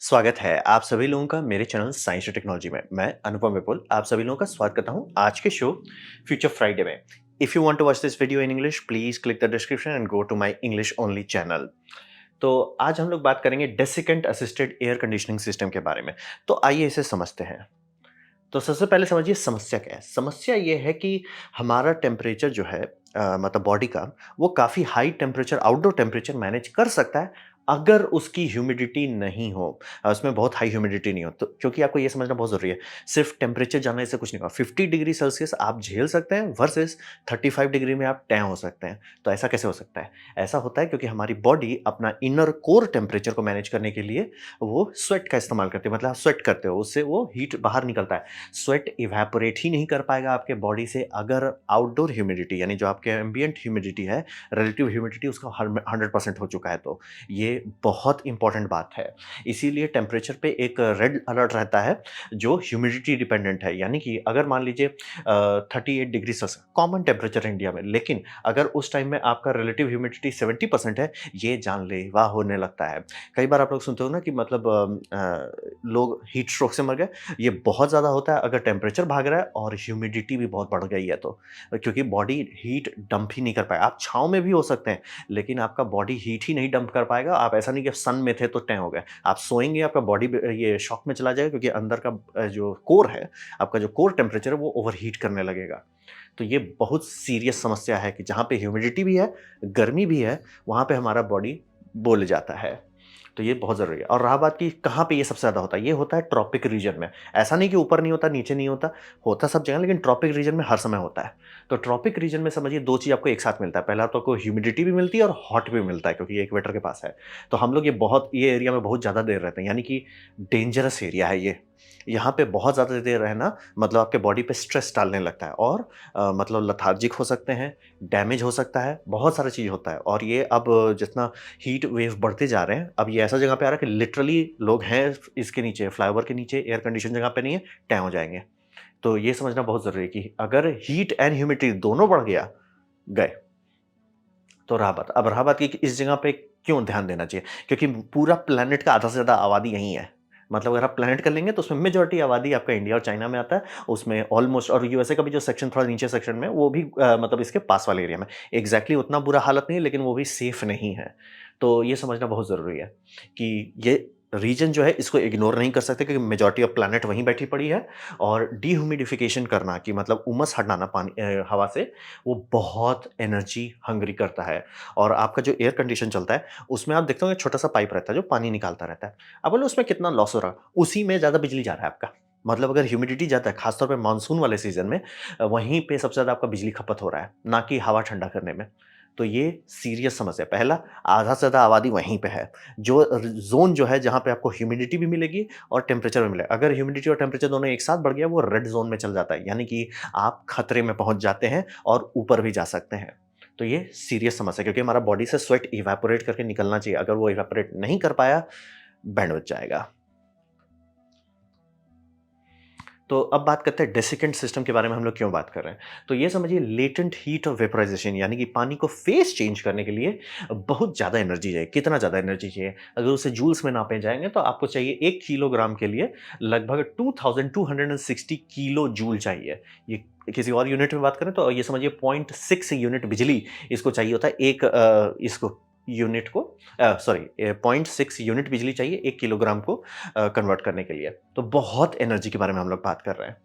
स्वागत है आप सभी लोगों का मेरे चैनल साइंस और टेक्नोलॉजी में। मैं अनुपम विपुल आप सभी लोगों का स्वागत करता हूं आज के शो फ्यूचर फ्राइडे में। If you want to watch this video in English please click the description and go to my English only channel. तो आज हम लोग बात करेंगे desiccant assisted air conditioning system के बारे में। तो आइए इसे समझते हैं। तो सबसे पहले समझिए समस्या क्या है। समस्या ये है कि हमारा टेम्परेचर जो है मतलब बॉडी का वो काफ़ी high temperature outdoor temperature manage कर सकता है अगर उसकी ह्यूमिडिटी नहीं हो। उसमें बहुत हाई ह्यूमिडिटी नहीं हो तो क्योंकि आपको ये समझना बहुत ज़रूरी है। सिर्फ टेम्परेचर जानने से कुछ नहीं होगा। 50 डिग्री सेल्सियस आप झेल सकते हैं वर्सेस 35 डिग्री में आप टैं हो सकते हैं। तो ऐसा कैसे हो सकता है? ऐसा होता है क्योंकि हमारी बॉडी अपना इनर कोर टेम्परेचर को मैनेज करने के लिए वो स्वेट का इस्तेमाल करती है। मतलब आप स्वेट करते हो उससे वो हीट बाहर निकलता है। स्वेट इवेपोरेट ही नहीं कर पाएगा आपके बॉडी से अगर आउटडोर ह्यूमिडिटी यानी जो आपके एम्बिएंट ह्यूमिडिटी है, रिलेटिव ह्यूमिडिटी उसका 100% हो चुका है। तो ये बहुत इंपॉर्टेंट बात है। इसीलिए टेम्परेचर पे एक रेड अलर्ट रहता है जो ह्यूमिडिटी डिपेंडेंट है। यानी कि अगर मान लीजिए 38 डिग्री सेल्सियस कॉमन टेम्परेचर है इंडिया में, लेकिन अगर उस टाइम में आपका रिलेटिव ह्यूमिडिटी 70% है, ये जानलेवा होने लगता है। कई बार आप लोग सुनते हो ना कि मतलब लोग हीट स्ट्रोक से मर गए। ये बहुत ज़्यादा होता है अगर टेम्परेचर भाग रहा है और ह्यूमिडिटी भी बहुत बढ़ गई है तो। क्योंकि बॉडी हीट डंप ही नहीं कर पाएगा। आप छाँव में भी हो सकते हैं, लेकिन आपका बॉडी हीट ही नहीं डंप कर पाएगा। आप ऐसा नहीं कि सन में थे तो टैं हो गए। आप सोएँगे आपका बॉडी ये शॉक में चला जाएगा क्योंकि अंदर का जो कोर है, आपका जो कोर टेम्परेचर है वो ओवरहीट करने लगेगा। तो ये बहुत सीरियस समस्या है कि जहाँ पे ह्यूमिडिटी भी है, गर्मी भी है, वहाँ पे हमारा बॉडी बोल जाता है। तो ये बहुत ज़रूरी है। और रहा बात कि कहाँ पे ये सबसे ज़्यादा होता है, ये होता है ट्रॉपिक रीजन में। ऐसा नहीं कि ऊपर नहीं होता, नीचे नहीं होता, होता सब जगह लेकिन ट्रॉपिक रीजन में हर समय होता है। तो ट्रॉपिक रीजन में समझिए 2 चीज़ आपको एक साथ मिलता है। पहला तो आपको ह्यूमिडिटी भी मिलती है और हॉट भी मिलता है क्योंकि ये इक्वेटर के पास है। तो हम लोग ये एरिया में बहुत ज़्यादा देर रहते हैं, यानी कि डेंजरस एरिया है ये। यहाँ पे बहुत ज़्यादा देर रहना मतलब आपके बॉडी पे स्ट्रेस डालने लगता है और मतलब लेथार्जिक हो सकते हैं, डैमेज हो सकता है, बहुत सारी चीज़ होता है। और ये अब जितना हीट वेव बढ़ते जा रहे हैं, अब ये ऐसा जगह पे आ रहा है कि लिटरली लोग हैं इसके नीचे, फ्लाईओवर के नीचे एयर कंडीशन जगह पे नहीं है, टैं हो जाएँगे। तो ये समझना बहुत ज़रूरी है कि अगर हीट एंड ह्यूमिडिटी दोनों बढ़ गया, गए। तो रहा बात कि इस जगह पे क्यों ध्यान देना चाहिए? क्योंकि पूरा प्लैनेट का आधा से ज़्यादा आबादी यहीं है। मतलब अगर आप प्लैनेट कर लेंगे तो उसमें मेजॉरिटी आबादी आपका इंडिया और चाइना में आता है। उसमें ऑलमोस्ट और यूएसए का भी जो सेक्शन थोड़ा नीचे सेक्शन में वो भी मतलब इसके पास वाले एरिया में। एग्ज़ैक्टली उतना बुरा हालत नहीं है लेकिन वो भी सेफ नहीं है। तो ये समझना बहुत ज़रूरी है कि ये रीजन जो है इसको इग्नोर नहीं कर सकते क्योंकि मेजॉरिटी ऑफ प्लैनेट वहीं बैठी पड़ी है। और डिह्यूमिडिफिकेशन करना कि मतलब उमस हटाना हवा से, वो बहुत एनर्जी हंग्री करता है। और आपका जो एयर कंडीशन चलता है उसमें आप देखते होंगे छोटा-सा पाइप रहता है जो पानी निकालता रहता है। अब बोले उसमें कितना लॉस हो रहा है? उसी में ज़्यादा बिजली जा रहा है आपका। मतलब अगर ह्यूमिडिटी ज़्यादा है, खासतौर पे मानसून वाले सीज़न में वहीं पे सबसे ज़्यादा आपका बिजली खपत हो रहा है, ना कि हवा ठंडा करने में। तो ये सीरियस समस्या है। पहला, आधा से ज़्यादा आबादी वहीं पे है। जो ज़ोन जो है जहाँ पे आपको ह्यूमिडिटी भी मिलेगी और टेम्परेचर भी मिलेगा। अगर ह्यूमिडिटी और टेम्परेचर दोनों एक साथ बढ़ गया वो रेड ज़ोन में चल जाता है, यानी कि आप खतरे में पहुँच जाते हैं और ऊपर भी जा सकते हैं। तो ये सीरियस समस्या है क्योंकि हमारा बॉडी से स्वेट इवेपोरेट करके निकलना चाहिए। अगर वो इवेपोरेट नहीं कर पाया, बैंड बज जाएगा। तो अब बात करते हैं डेसिकेंट सिस्टम के बारे में हम लोग क्यों बात कर रहे हैं। तो ये समझिए लेटेंट हीट और वेपराइजेशन यानी कि पानी को फेस चेंज करने के लिए बहुत ज़्यादा एनर्जी चाहिए। कितना ज़्यादा एनर्जी चाहिए? अगर उसे जूल्स में नापे जाएँगे तो आपको चाहिए 1 किलोग्राम के लिए लगभग 2260 किलो जूल चाहिए। ये किसी और यूनिट में बात करें तो ये समझिए 0.6 यूनिट बिजली इसको चाहिए होता है एक इसको यूनिट को 0.6 यूनिट बिजली चाहिए 1 किलोग्राम को कन्वर्ट करने के लिए। तो बहुत एनर्जी के बारे में हम लोग बात कर रहे हैं।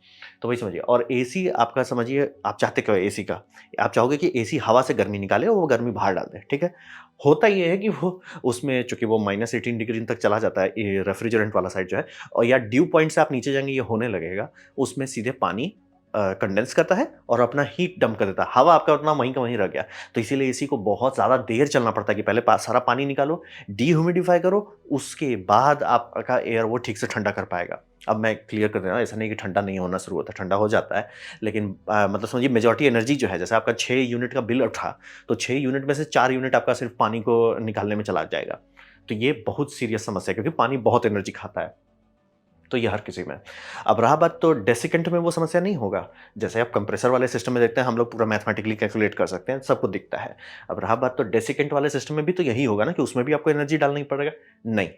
तो वही समझिए। और एसी आपका समझिए आप चाहते क्या हो एसी का? आप चाहोगे कि एसी हवा से गर्मी निकाले और वो गर्मी बाहर डाल दे, ठीक है? होता ये है कि वो उसमें चूँकि वो -18 डिग्री तक चला जाता है ये रेफ्रिजरेंट वाला साइड जो है और या ड्यू पॉइंट से आप नीचे जाएँगे ये होने लगेगा। उसमें सीधे पानी कंडेंस करता है और अपना हीट डंप कर देता है। हवा आपका उतना वहीं का वहीं रह गया। तो इसीलिए एसी को बहुत ज़्यादा देर चलना पड़ता है कि पहले सारा पानी निकालो, डिह्यूमिडिफाई करो, उसके बाद आपका एयर वो ठीक से ठंडा कर पाएगा। अब मैं क्लियर कर दे रहा हूँ, ऐसा नहीं कि ठंडा नहीं होना शुरू होता है, ठंडा हो जाता है। लेकिन मतलब समझिए मेजॉरिटी एनर्जी जो है, जैसे आपका 6 यूनिट का बिल उठा, तो 6 यूनिट में से 4 यूनिट आपका सिर्फ पानी को निकालने में चला जाएगा। तो ये बहुत सीरियस समस्या है क्योंकि पानी बहुत एनर्जी खाता है। तो ये हर किसी में। अब रहा बात तो डेसिकेंट में वो समस्या नहीं होगा। जैसे आप कंप्रेसर वाले सिस्टम में देखते हैं, हम लोग पूरा मैथमेटिकली कैलकुलेट कर सकते हैं, सबको दिखता है। अब रहा बात तो डेसिकेंट वाले सिस्टम में भी तो यही होगा ना कि उसमें भी आपको एनर्जी डालना ही पड़ेगा? नहीं।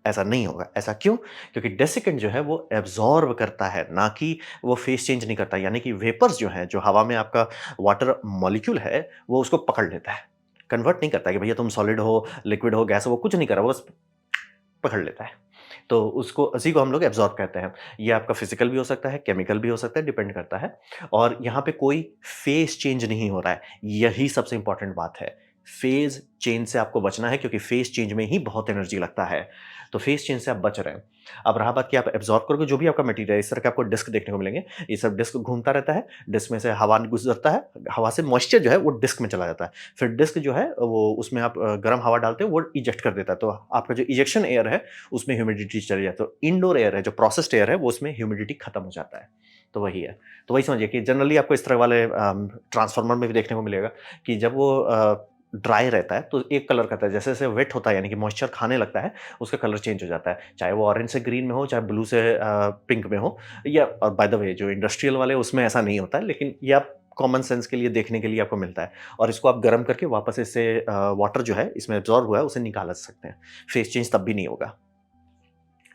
ऐसा नहीं होगा। ऐसा क्यों? क्योंकि डेसिकेंट जो है वो एब्ज़ॉर्ब करता है, ना कि वो फ़ेज़ चेंज नहीं करता। यानी कि वेपर्स जो हैं, जो हवा में आपका वाटर मॉलिक्यूल है, वो उसको पकड़ लेता है। कन्वर्ट नहीं करता कि भैया तुम सॉलिड हो, लिक्विड हो, गैस हो, वो कुछ नहीं कर रहा, वो बस पकड़ लेता है। तो उसको उसी को हम लोग एब्ज़ॉर्ब कहते हैं। ये आपका फ़िज़िकल भी हो सकता है, केमिकल भी हो सकता है, डिपेंड करता है। और यहाँ पे कोई फ़ेज़ चेंज नहीं हो रहा है, यही सबसे इम्पोर्टेंट बात है। फ़ेज़ चेंज से आपको बचना है क्योंकि फ़ेज़ चेंज में ही बहुत एनर्जी लगता है। तो फ़ेज़ चेंज से आप बच रहे हैं। अब रहा बात कि आप एब्ज़ॉर्ब करोगे जो भी आपका मटेरियल है, इस तरह के आपको डिस्क देखने को मिलेंगे। ये सब डिस्क घूमता रहता है, डिस्क में से हवा गुज़रता है, हवा से मॉइस्चर जो है वो डिस्क में चला जाता है। फिर डिस्क जो है वो उसमें आप गर्म हवा डालते हो, वो इजेक्ट कर देता है। तो आपका जो इजेक्शन एयर है उसमें ह्यूमिडिटी चली जाती है। तो इनडोर एयर है, जो प्रोसेस्ड एयर है, वो उसमें ह्यूमिडिटी खत्म हो जाता है। तो वही है। तो वही समझिए कि जनरली आपको इस तरह वाले ट्रांसफार्मर में भी देखने को मिलेगा कि जब वो ड्राई रहता है तो एक कलर करता है, जैसे-जैसे वेट होता है यानी कि मॉइस्चर खाने लगता है, उसका कलर चेंज हो जाता है। चाहे वो ऑरेंज से ग्रीन में हो, चाहे ब्लू से पिंक में हो या और बाय द वे जो इंडस्ट्रियल वाले उसमें ऐसा नहीं होता है, लेकिन ये आप कॉमन सेंस के लिए देखने के लिए आपको मिलता है और इसको आप गर्म करके वापस इससे वाटर जो है इसमें एब्ज़ॉर्ब हुआ है उसे निकाल सकते हैं। फेस चेंज तब भी नहीं होगा।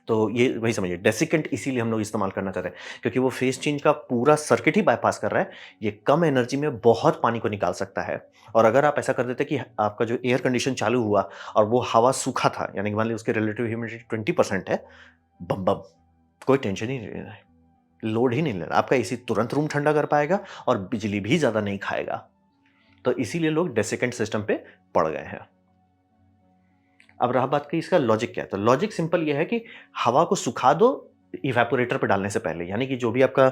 तो ये वही समझिए डेसिकेंट इसीलिए हम लोग इस्तेमाल करना चाहते हैं क्योंकि वो फेस चेंज का पूरा सर्किट ही बायपास कर रहा है। ये कम एनर्जी में बहुत पानी को निकाल सकता है और अगर आप ऐसा कर देते कि आपका जो एयर कंडीशन चालू हुआ और वो हवा सूखा था यानी कि मान लीजिए उसकी रिलेटिव ह्यूमिडिटी 20% है, बम बम, कोई टेंशन ही नहीं लेना है, लोड ही नहीं लेना। आपका एसी तुरंत रूम ठंडा कर पाएगा और बिजली भी ज़्यादा नहीं खाएगा। तो इसीलिए लोग डेसिकेंट सिस्टम पे पड़ गए हैं। अब रहा बात कि इसका लॉजिक क्या है? तो लॉजिक सिंपल ये है कि हवा को सुखा दो इवेपोरेटर पे डालने से पहले। यानी कि जो भी आपका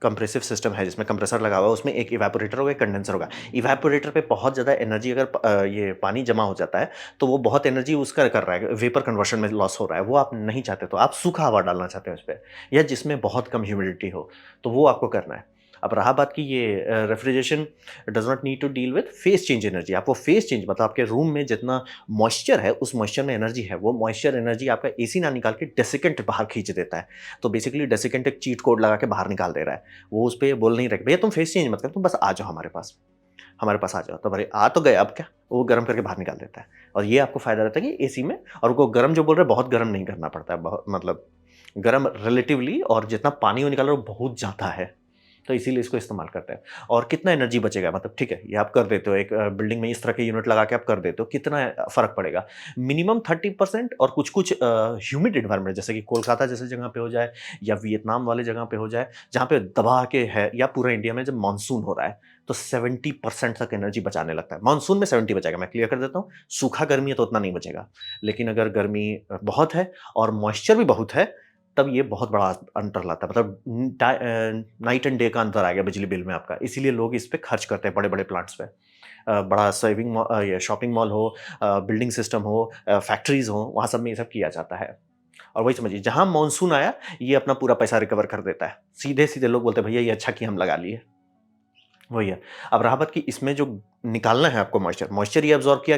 कंप्रेसिव सिस्टम है जिसमें कंप्रेसर लगा हुआ है उसमें एक इवेपोरेटर होगा, एक कंडेंसर होगा। इवेपोरेटर पे बहुत ज़्यादा एनर्जी अगर ये पानी जमा हो जाता है तो वो बहुत एनर्जी उसका कर रहा है, वेपर कन्वर्शन में लॉस हो रहा है। वो आप नहीं चाहते, तो आप सूखा हवा डालना चाहते हो उसपे या जिसमें बहुत कम ह्यूमिडिटी हो, तो वो आपको करना है। अब रहा बात कि ये refrigeration does not need to deal with phase change energy. आपको फेज़ चेंज मतलब आपके रूम में जितना मॉइस्चर है, उस मॉइस्चर में एनर्जी है, वो मॉइस्चर एनर्जी आपका एसी ना निकाल के डेसिकेंट बाहर खींच देता है। तो बेसिकली डेसिकेंट एक चीट कोड लगा के बाहर निकाल दे रहा है। वो उस पे बोल नहीं रहे, भैया तुम फेज़ चेंज मत करो, तुम बस आ जाओ हमारे पास आ जाओ। तो भई आ तो गए, अब क्या? वो गर्म करके बाहर निकाल देता है और ये आपको फ़ायदा रहता है कि एसी में और वो गर्म जो बोल रहे हैं बहुत गर्म नहीं करना पड़ता है, बहुत मतलब गर्म रिलेटिवली और जितना पानी वो निकाल रहा है वो बहुत ज़्यादा है। तो इसीलिए इसको इस्तेमाल करते हैं। और कितना एनर्जी बचेगा मतलब ठीक है, ये आप कर देते हो एक बिल्डिंग में इस तरह के यूनिट लगा के आप कर देते हो, कितना फ़र्क पड़ेगा? मिनिमम 30% और कुछ-कुछ ह्यूमिड एनवायरनमेंट जैसे कि कोलकाता जैसे जगह पे हो जाए या वियतनाम वाले जगह पे हो जाए, जहाँ पे दबा के है या पूरा इंडिया में जब मानसून हो रहा है, तो 70% तक एनर्जी बचाने लगता है। मानसून में 70 बचेगा, मैं क्लियर कर देता हूँ। सूखा गर्मी है तो उतना नहीं बचेगा। लेकिन अगर गर्मी बहुत है और मॉइस्चर भी बहुत है, तब ये बहुत बड़ा अंतर लाता है। मतलब नाइट एंड डे का अंतर आ गया बिजली बिल में आपका। इसीलिए लोग इस पे खर्च करते हैं बड़े-बड़े प्लांट्स पे। बड़ा ये शॉपिंग मॉल हो, बिल्डिंग सिस्टम हो, फैक्ट्रीज़ हो, वहाँ सब में ये सब किया जाता है। और वही समझिए जहाँ मानसून आया, ये अपना पूरा पैसा रिकवर कर देता है। सीधे-सीधे लोग बोलते हैं भैया ये अच्छा किया हम लगा लिए। वही है। अब रहा बात कि इसमें जो निकालना है आपको मॉइस्चर, मॉइस्चर ये एब्ज़ॉर्ब किया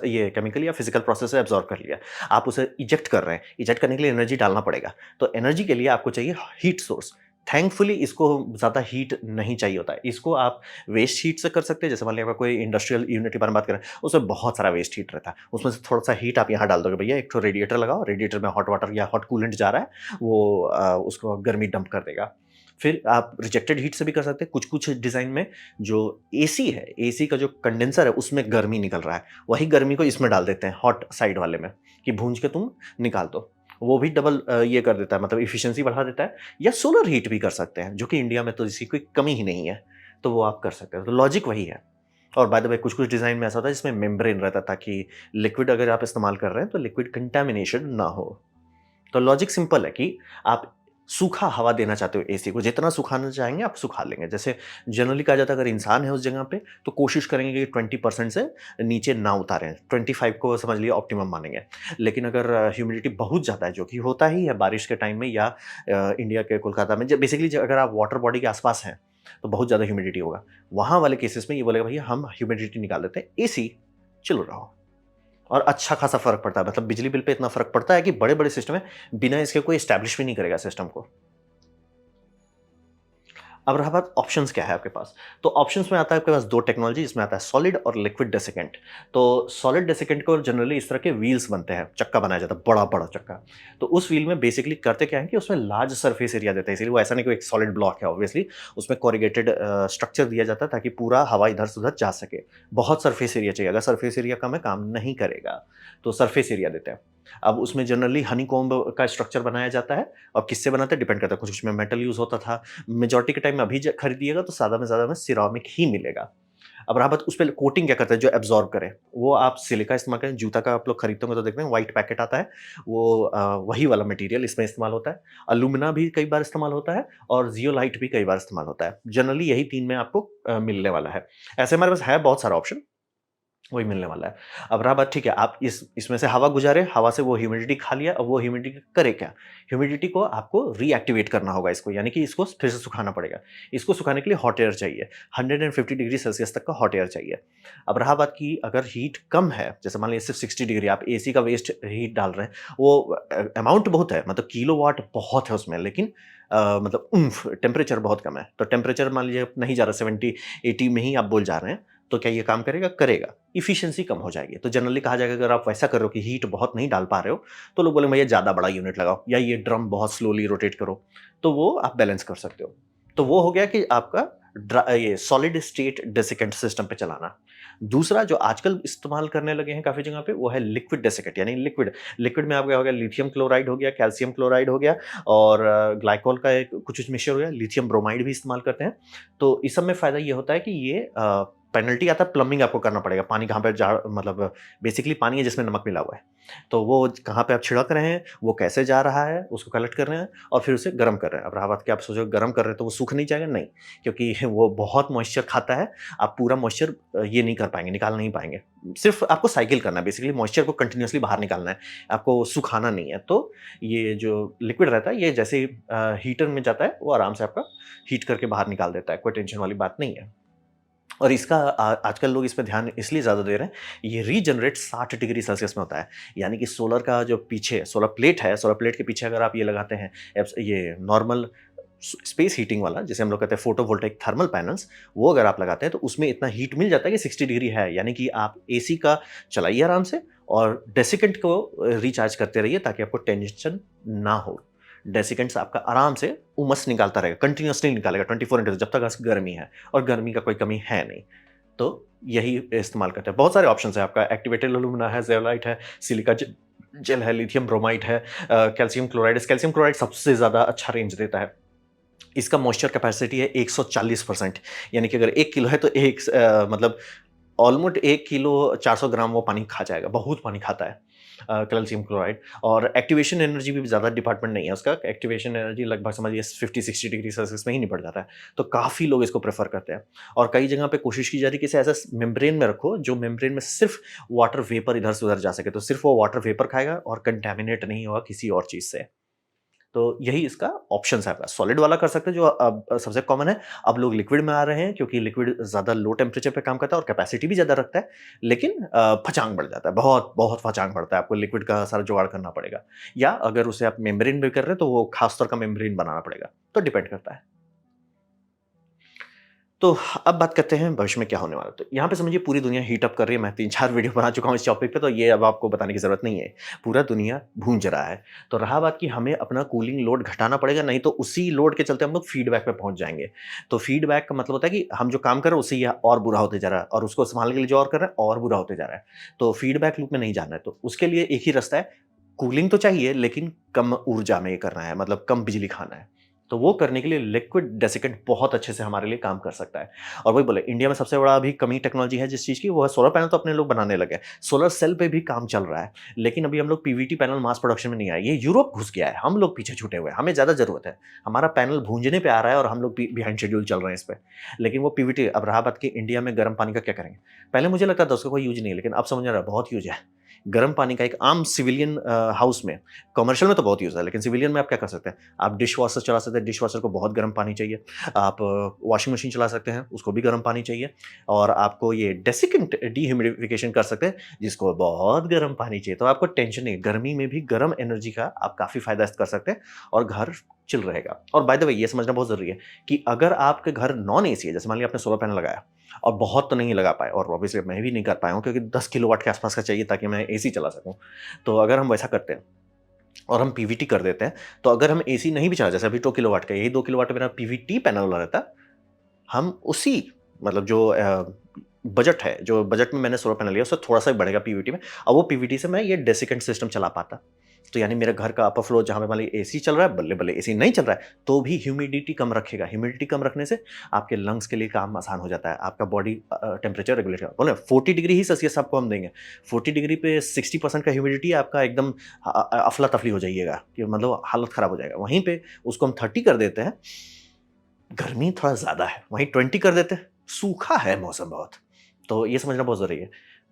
ये केमिकल या फिज़िकल प्रोसेस से एब्ज़ॉर्ब कर लिया। आप उसे इजेक्ट कर रहे हैं, इजेक्ट करने के लिए एनर्जी डालना पड़ेगा। तो एनर्जी के लिए आपको चाहिए हीट सोर्स। थैंकफुली इसको ज़्यादा हीट नहीं चाहिए होता है। इसको आप वेस्ट हीट से कर सकते हैं, जैसे मान लीजिए आपका कोई इंडस्ट्रियल यूनिट के बारे में बात करें, उसमें बहुत सारा वेस्ट हीट रहता है। उसमें से थोड़ा-सा हीट आप यहाँ डाल दोगे, भैया एक ठो रेडिएटर लगाओ, रेडिएटर में हॉट वाटर या हॉट कूलेंट जा रहा है, वो उसको गर्मी डंप कर देगा। फिर आप रिजेक्टेड हीट से भी कर सकते हैं। कुछ-कुछ डिज़ाइन में जो एसी है, एसी का जो कंडेंसर है उसमें गर्मी निकल रहा है। वही गर्मी को इसमें डाल देते हैं हॉट साइड वाले में कि भूँज के तुम निकाल दो। वो भी डबल ये कर देता है, मतलब एफिशिएंसी बढ़ा देता है। या सोलर हीट भी कर सकते हैं, जो कि इंडिया में तो इसकी कोई कमी ही नहीं है। तो वो आप कर सकते हैं। तो लॉजिक वही है। और बाय द वे कुछ-कुछ डिज़ाइन में ऐसा होता है जिसमें मेम्ब्रेन रहता है ताकि लिक्विड अगर आप इस्तेमाल कर रहे हैं तो लिक्विड कंटामिनेशन ना हो। तो लॉजिक सिंपल है कि आप सूखा हवा देना चाहते हो एसी को, जितना सुखाना चाहेंगे आप सुखा लेंगे। जैसे जनरली कहा जाता है अगर इंसान है उस जगह पे तो कोशिश करेंगे कि 20% से नीचे ना उतारें, 25 को समझ लिए ऑप्टिमम मानेंगे। लेकिन अगर ह्यूमिडिटी बहुत ज़्यादा है, जो कि होता ही है बारिश के टाइम में या इंडिया के कोलकाता में, जब बेसिकली अगर आप वाटर बॉडी के आसपास हैं तो बहुत ज़्यादा ह्यूमिडिटी होगा। वहाँ वाले केसेस में ये बोलेगा भैया हम ह्यूमिडिटी निकाल देते हैं, एसी चलो रहो। और अच्छा खासा फ़र्क पड़ता है, मतलब बिजली बिल पे इतना फ़र्क पड़ता है कि बड़े-बड़े सिस्टम है, बिना इसके कोई एस्टैब्लिश भी नहीं करेगा सिस्टम को। अब रहा बात ऑप्शंस क्या है आपके पास। तो ऑप्शंस में आता है आपके पास दो टेक्नोलॉजी, इसमें आता है सॉलिड और लिक्विड डेसिकेंट। तो सॉलिड डेसिकेंट को जनरली इस तरह के व्हील्स बनते हैं, चक्का बनाया जाता है, बड़ा बड़ा चक्का। तो उस व्हील में बेसिकली करते क्या है कि उसमें लार्ज सरफेस एरिया देते हैं, इसलिए वो ऐसा नहीं कि एक सॉलिड ब्लॉक है, ऑब्वियसली उसमें कोरिगेटेड स्ट्रक्चर दिया जाता है ताकि पूरा हवा इधर से उधर जा सके। बहुत सरफेस एरिया चाहिए, अगर सरफेस एरिया कम है काम नहीं करेगा, तो सरफेस एरिया देते हैं। अब उसमें जनरली हनी कॉम्ब का स्ट्रक्चर बनाया जाता है, और किससे बनाते हैं डिपेंड करता है, कुछ उसमें मेटल यूज होता था। मेजोरिटी के टाइम में अभी खरीदिएगा तो ज़्यादा में सिरामिक ही मिलेगा। अब रहा बात उस पे कोटिंग क्या करता है जो एब्जॉर्ब करे, वो आप सिलिका इस्तेमाल करें। जूता का आप लोग खरीदते होंगे तो देखते हैं व्हाइट पैकेट आता है, वो वही वाला मटेरियल इसमें इस्तेमाल होता है। अलुमिना भी कई बार इस्तेमाल होता है, और जियोलाइट भी कई बार इस्तेमाल होता है। जनरली यही 3 में आपको मिलने वाला है। ऐसे हमारे पास है बहुत सारा ऑप्शन, वही मिलने वाला है। अब रहा बात, ठीक है, आप इसमें से हवा गुजारे, हवा से वो ह्यूमिडिटी खा लिया, अब वो ह्यूमिडिटी करे क्या? ह्यूमिडिटी को आपको रीएक्टिवेट करना होगा इसको, यानी कि इसको फिर से सुखाना पड़ेगा। इसको सुखाने के लिए हॉट एयर चाहिए, 150 डिग्री सेल्सियस तक का हॉट एयर चाहिए। अब रहा बात कि अगर हीट कम है, जैसे मान लीजिए सिर्फ 60 डिग्री, आप एसी का वेस्ट हीट डाल रहे हैं, वो अमाउंट बहुत है, मतलब किलोवाट बहुत है उसमें, लेकिन मतलब टेम्परेचर बहुत कम है। तो टेम्परेचर मान लीजिए नहीं जा रहा 70-80 में ही आप बोल जा रहे हैं, तो क्या ये काम करेगा? करेगा। इफिशिएंसी कम हो जाएगी। तो जनरली कहा जाएगा अगर आप वैसा कर रहे हो कि हीट बहुत नहीं डाल पा रहे हो, तो लोग बोलेंगे भैया ज़्यादा बड़ा यूनिट लगाओ, या ये ड्रम बहुत स्लोली रोटेट करो, तो वो आप बैलेंस कर सकते हो। तो वो हो गया कि आपका ये सॉलिड स्टेट डेसिकेंट सिस्टम पे चलाना। दूसरा जो आजकल इस्तेमाल करने लगे हैं काफ़ी जगह पे, वो है लिक्विड डेसिकेंट, यानी लिक्विड। लिक्विड में आपका हो गया लिथियम क्लोराइड हो गया, कैल्शियम क्लोराइड हो गया, और ग्लाइकोल का एक कुछ मिक्सचर हो गया, लिथियम ब्रोमाइड भी इस्तेमाल करते हैं। तो इस सब में फ़ायदा ये होता है कि ये पेनल्टी आता है, प्लम्बिंग आपको करना पड़ेगा। पानी कहाँ पे मतलब बेसिकली पानी है जिसमें नमक मिला हुआ है। तो वो कहाँ पे आप छिड़क रहे हैं, वो कैसे जा रहा है, उसको कलेक्ट कर रहे हैं और फिर उसे गर्म कर रहे हैं। अब रहा बात कि आप सोचो गर्म कर रहे हैं तो वो सूख नहीं जाएगा, नहीं, क्योंकि वो बहुत मॉइस्चर खाता है। आप पूरा मॉइस्चर ये नहीं कर पाएँगे, निकाल नहीं पाएँगे। सिर्फ़ आपको साइकिल करना है, बेसिकली मॉइस्चर को कंटिन्यूअसली बाहर निकालना है, आपको सुखाना नहीं है। तो ये जो लिक्विड रहता है, ये जैसे ही हीटर में जाता है, वो आराम से आपका हीट करके बाहर निकाल देता है, कोई टेंशन वाली बात नहीं है। और इसका आजकल लोग इस पे ध्यान इसलिए ज़्यादा दे रहे हैं, ये रीजनरेट 60 डिग्री सेल्सियस में होता है। यानी कि सोलर का जो पीछे सोलर प्लेट है, सोलर प्लेट के पीछे अगर आप ये लगाते हैं ये नॉर्मल स्पेस हीटिंग वाला, जिसे हम लोग कहते हैं फोटोवोल्टाइक थर्मल पैनल्स, वो अगर आप लगाते हैं तो उसमें इतना हीट मिल जाता है कि 60 डिग्री है। यानी कि आप एसी का चलाइए आराम से, और डेसिकेंट को रिचार्ज करते रहिए ताकि आपको टेंशन ना हो। डेसिकेंट्स आपका आराम से उमस निकालता रहेगा, कंटिन्यूअसली निकालेगा 24 जब तक गर्मी है, और गर्मी का कोई कमी है नहीं। तो यही इस्तेमाल करते हैं। बहुत सारे ऑप्शंस हैं, आपका एक्टिवेटेड एल्यूमिना है, ज़ेओलाइट है, सिलिका जेल है, लिथियम ब्रोमाइड है, कैल्शियम क्लोराइड। कैल्शियम क्लोराइड सबसे ज़्यादा अच्छा रेंज देता है। इसका मॉइस्चर कैपेसिटी है 140%, यानी कि अगर 1 किलो है तो मतलब ऑलमोस्ट 1 किलो 400 ग्राम वो पानी खा जाएगा, बहुत पानी खाता है कैल्शियम क्लोराइड। और एक्टिवेशन एनर्जी भी ज़्यादा डिपार्टमेंट नहीं है उसका, एक्टिवेशन एनर्जी लगभग समझिए 50-60 डिग्री सेल्सियस में ही निपट जाता है। तो काफ़ी लोग इसको प्रेफर करते हैं, और कई जगह पे कोशिश की जा रही है कि इसे ऐसा मेम्ब्रेन में रखो, जो मेम्ब्रेन में सिर्फ वाटर वेपर इधर से उधर जा सके, तो सिर्फ वो वाटर वेपर खाएगा और कंटेमिनेट नहीं होगा किसी और चीज़ से। तो यही इसका ऑप्शंस है आपका। सॉलिड वाला कर सकते हैं जो अब सबसे कॉमन है। अब लोग लिक्विड में आ रहे हैं क्योंकि लिक्विड ज़्यादा लो टेम्परेचर पे काम करता है और कैपेसिटी भी ज़्यादा रखता है, लेकिन फचांग बढ़ जाता है, बहुत बहुत फचांग बढ़ता है, आपको लिक्विड का सारा जुगाड़ करना पड़ेगा। या अगर उसे आप मेम्ब्रेन में कर रहे हैं तो वो खास तौर का मेम्ब्रेन बनाना पड़ेगा, तो डिपेंड करता है। तो अब बात करते हैं भविष्य में क्या होने वाला है। तो यहाँ पे समझिए पूरी दुनिया हीट अप कर रही है। मैं 3-4 वीडियो बना चुका हूँ इस टॉपिक पे, तो ये अब आपको बताने की ज़रूरत नहीं है। पूरा दुनिया भूंज रहा है। तो रहा बात कि हमें अपना कूलिंग लोड घटाना पड़ेगा, नहीं तो उसी लोड के चलते हम लोग फीडबैक पे पहुँच जाएँगे। तो फीडबैक का मतलब होता है कि हम जो काम कर रहे हैं उससे ये और बुरा होते जा रहा है, और उसको सँभालने के लिए जो और कर रहे हैं और बुरा होते जा रहा है। तो फीडबैक लूप में नहीं जाना है। तो उसके लिए एक ही रास्ता है, कूलिंग तो चाहिए लेकिन कम ऊर्जा में ये करना है, मतलब कम बिजली खाना है। तो वो करने के लिए लिक्विड डेसिकेंट बहुत अच्छे से हमारे लिए काम कर सकता है। और वही बोले, इंडिया में सबसे बड़ा अभी कमी टेक्नोलॉजी है जिस चीज़ की, वो है सोलर पैनल। तो अपने लोग बनाने लगे हैं, सोलर सेल पे भी काम चल रहा है, लेकिन अभी हम लोग पीवीटी पैनल मास प्रोडक्शन में नहीं आए। ये यूरोप घुस गया है, हम लोग पीछे छूटे हुए हैं, हमें ज़्यादा ज़रूरत है। हमारा पैनल भूंजने पे आ रहा है और हम लोग बिहाइंड शेड्यूल चल रहे हैं इस पे। लेकिन वो पीवीटी, अब रहा बात कि इंडिया में गर्म पानी का क्या करेंगे। पहले मुझे लगता था उसका कोई यूज नहीं है, लेकिन अब समझ आ रहा है बहुत यूज है। गर्म पानी का एक आम सिविलियन हाउस में, कमर्शियल में तो बहुत यूज़ है, लेकिन सिविलियन में आप क्या कर सकते हैं, आप डिश वॉशर चला सकते हैं, डिश वॉशर को बहुत गर्म पानी चाहिए। आप वॉशिंग मशीन चला सकते हैं, उसको भी गर्म पानी चाहिए। और आपको ये डेसिकेंट डीह्यूमिडिफिकेशन कर सकते हैं, जिसको बहुत गर्म पानी चाहिए। तो आपको टेंशन नहीं, गर्मी में भी गर्म एनर्जी का आप काफ़ी फ़ायदा कर सकते हैं, और घर चिल रहेगा। और बाय द वे ये समझना बहुत ज़रूरी है कि अगर आपके घर नॉन एसी है, जैसे मान लिया आपने सोलर पैनल लगाया और बहुत तो नहीं लगा पाए, और ऑब्वियसली मैं भी नहीं कर पाया हूँ क्योंकि 10 किलोवाट के आसपास का चाहिए ताकि मैं एसी चला सकूँ। तो अगर हम वैसा करते हैं और हम पीवीटी कर देते हैं, तो अगर हम एसी नहीं भी चला, जैसे अभी 2 किलोवाट का, यही 2 किलोवाट मेरा पीवीटी पैनल वाला रहता, हम उसी मतलब जो बजट है, जो बजट में मैंने सोलर पैनल लिया उससे थोड़ा-सा ही बढ़ेगा पीवीटी में, और वो पीवीटी से मैं ये डेसीकेंट सिस्टम चला पाता। तो यानी मेरे घर का अपर फ्लोर जहाँ पे मान लीजिए एसी चल रहा है, बल्ले-बल्ले एसी नहीं चल रहा है, तो भी ह्यूमिडिटी कम रखेगा। ह्यूमिडिटी कम रखने से आपके लंग्स के लिए काम आसान हो जाता है, आपका बॉडी टेम्परेचर रेगुलेट कर, बोले 40 डिग्री ही सेल्सियस आपको हम देंगे। 40 डिग्री पे 60% का ह्यूमिडिटी आपका एकदम अफला-तफली हो जाइएगा, कि मतलब हालत खराब हो जाएगा। वहीं पे उसको हम 30 कर देते हैं, गर्मी थोड़ा ज़्यादा है, वहीं 20 कर देते हैं, सूखा है मौसम बहुत। तो ये समझना बहुत ज़रूरी है।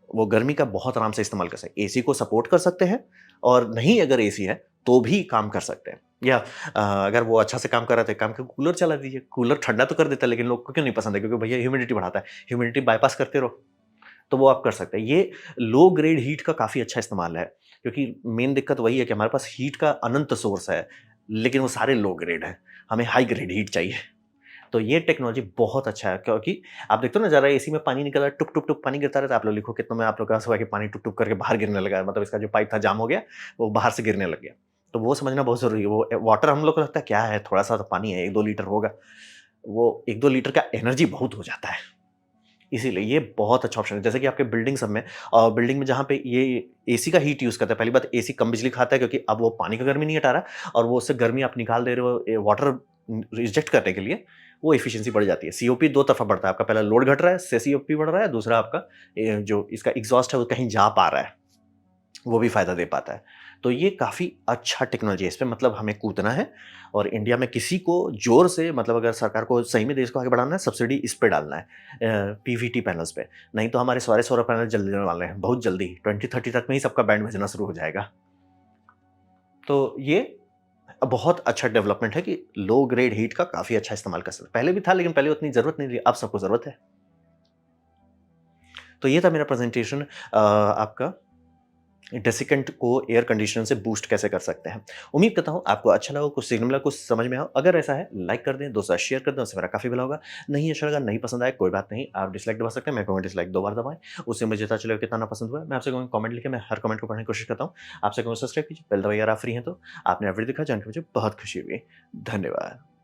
वो गर्मी का बहुत आराम से इस्तेमाल कर सकते हैं। एसी को सपोर्ट कर सकते हैं, और नहीं अगर एसी है, तो भी काम कर सकते हैं। या अगर वो अच्छा से काम कर रहा था, एक काम का कूलर चला दीजिए। कूलर ठंडा तो कर देता है, लेकिन लोग को क्यों नहीं पसंद है? क्योंकि भैया ह्यूमिडिटी बढ़ाता है। ह्यूमिडिटी बायपास करते रहो, तो वो आप कर सकते हैं। ये लो ग्रेड हीट का काफ़ी अच्छा इस्तेमाल है, क्योंकि मेन दिक्कत वही है कि हमारे पास हीट का अनंत सोर्स है, लेकिन वो सारे लो ग्रेड हैं। हमें हाई ग्रेड हीट चाहिए। तो ये टेक्नोलॉजी बहुत अच्छा है, क्योंकि आप देखते हो ना, ज़रा एसी में पानी निकल रहा है, टुप टुप टुप पानी गिरता रहता है। आप लोग लिखो कितनों में आप लोग का हुआ कि पानी टुप टुप करके बाहर गिरने लगा है, मतलब इसका जो पाइप था जाम हो गया, वो बाहर से गिरने लग गया। तो वो समझना बहुत ज़रूरी है। वो वाटर हम लोग को लगता है क्या है, थोड़ा सा तो पानी है, 1-2 लीटर होगा। वो 1-2 लीटर का एनर्जी बहुत हो जाता है। इसीलिए ये बहुत अच्छा ऑप्शन है। जैसे कि आपके बिल्डिंग सब में, बिल्डिंग में जहाँ पे ये एसी का हीट यूज़ करता है, पहली बात एसी कम बिजली खाता है, क्योंकि अब वो पानी का गर्मी नहीं हटा रहा, और वो उससे गर्मी आप निकाल दे रहे हो वाटर रिजेक्ट करने के लिए, वो एफिशिएंसी बढ़ जाती है। सीओपी दो तरफा बढ़ता है, आपका पहला लोड घट रहा है, इससे सीओपी बढ़ रहा है, दूसरा आपका जो इसका एग्जॉस्ट है वो कहीं जा पा रहा है, वो भी फ़ायदा दे पाता है। तो ये काफ़ी अच्छा टेक्नोलॉजी है, इस पे मतलब हमें कूदना है, और इंडिया में किसी को ज़ोर से, मतलब अगर सरकार को सही में देश को आगे बढ़ाना है, सब्सिडी इस पे डालना है, पीवीटी पैनल्स पे। नहीं तो हमारे सारे सोलर पैनल जल जाने वाले हैं बहुत जल्दी, 2030 तक में ही सबका बैंड बजना शुरू हो जाएगा। तो ये बहुत अच्छा डेवलपमेंट है कि लो ग्रेड हीट का काफ़ी अच्छा इस्तेमाल कर सकते हैं। पहले भी था, लेकिन पहले उतनी ज़रूरत नहीं थी, अब सबको ज़रूरत है। तो ये था मेरा प्रेज़ेंटेशन, आपका डेसिकेंट को एयर कंडीशनर से बूस्ट कैसे कर सकते हैं। उम्मीद करता हूँ आपको अच्छा लगा, कुछ सीखने मिला, कुछ समझ में आया। अगर ऐसा है, लाइक कर दें, दोस्तों के साथ शेयर कर दें, उससे मेरा काफ़ी भला होगा। नहीं अच्छा लगा, नहीं पसंद आया, कोई बात नहीं, आप डिसलाइक दबा सकते हैं। मैं कहूँगा डिसलाइक 2 बार दबाएँ, उससे मुझे पता चलेगा कितना पसंद हुआ है। मैं आपसे कहूँगा कमेंट लिखें, मैं हर कमेंट को पढ़ने की कोशिश करता हूँ। आपसे कहूँगा सब्सक्राइब कीजिए, बेल दबाइए अगर आप फ्री हैं तो। आपने वीडियो देखा, जान के मुझे बहुत खुशी हुई। धन्यवाद।